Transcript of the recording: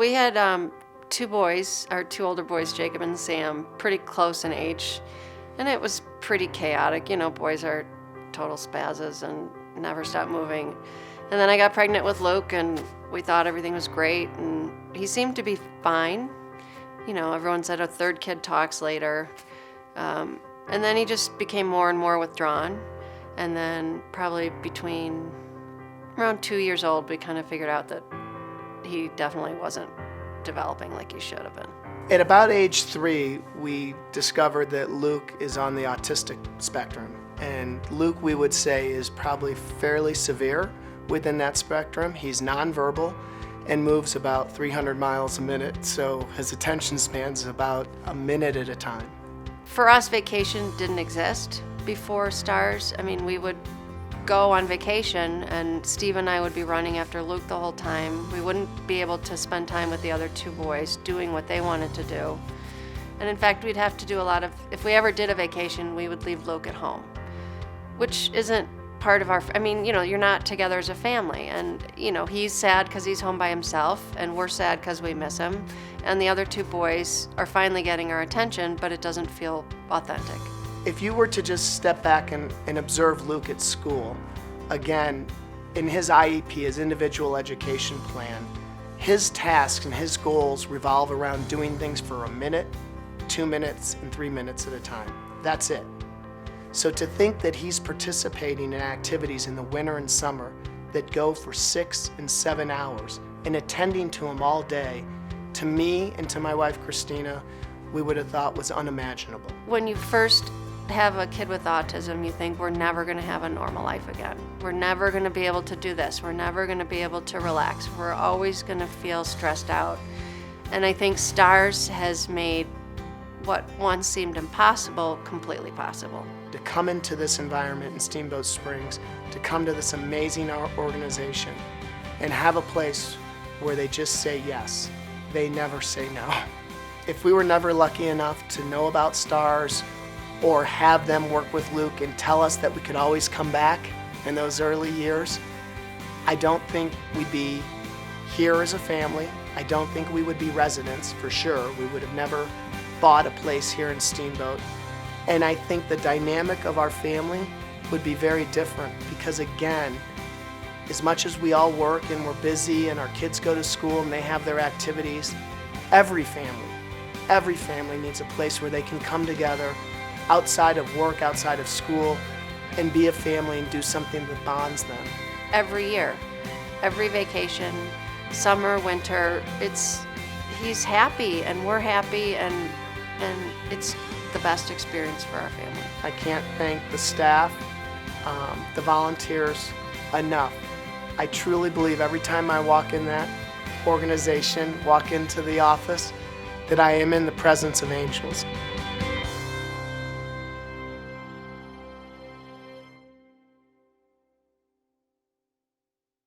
We had two boys, our two older boys, Jacob and Sam, pretty close in age, and it was pretty chaotic. You know, boys are total spazzes and never stop moving. And then I got pregnant with Luke, and we thought everything was great, and he seemed to be fine. You know, everyone said a third kid talks later. And then he just became more and more withdrawn. And then probably between around 2 years old, we kind of figured out that he definitely wasn't developing like he should have been. At about age 3, we discovered that Luke is on the autistic spectrum. And Luke, we would say, is probably fairly severe within that spectrum. He's nonverbal and moves about 300 miles a minute, so his attention span's about a minute at a time. For us, vacation didn't exist before STARS. I mean, we would go on vacation and Steve and I would be running after Luke the whole time. We wouldn't be able to spend time with the other two boys doing what they wanted to do. And in fact, we'd have to do a lot of, if we ever did a vacation, we would leave Luke at home, which isn't part of our, I mean, you know, you're not together as a family. And, you know, he's sad because he's home by himself, and we're sad because we miss him. And the other two boys are finally getting our attention, but it doesn't feel authentic. If you were to just step back and observe Luke at school, again, in his IEP, his individual education plan, his tasks and his goals revolve around doing things for a minute, 2 minutes, and 3 minutes at a time. That's it. So to think that he's participating in activities in the winter and summer that go for 6 and 7 hours and attending to him all day, to me and to my wife Christina, we would have thought was unimaginable. When you first have a kid with autism, you think we're never going to have a normal life again. We're never going to be able to do this. We're never going to be able to relax. We're always going to feel stressed out. And I think STARS has made what once seemed impossible completely possible. To come into this environment in Steamboat Springs, to come to this amazing organization and have a place where they just say yes. They never say no. If we were never lucky enough to know about STARS or have them work with Luke and tell us that we could always come back in those early years, I don't think we'd be here as a family. I don't think we would be residents for sure. We would have never bought a place here in Steamboat. And I think the dynamic of our family would be very different because, again, as much as we all work and we're busy and our kids go to school and they have their activities, every family needs a place where they can come together outside of work, outside of school, and be a family and do something that bonds them. Every year, every vacation, summer, winter, he's happy and we're happy, and it's the best experience for our family. I can't thank the staff, the volunteers enough. I truly believe every time I walk in that organization, walk into the office, that I am in the presence of angels.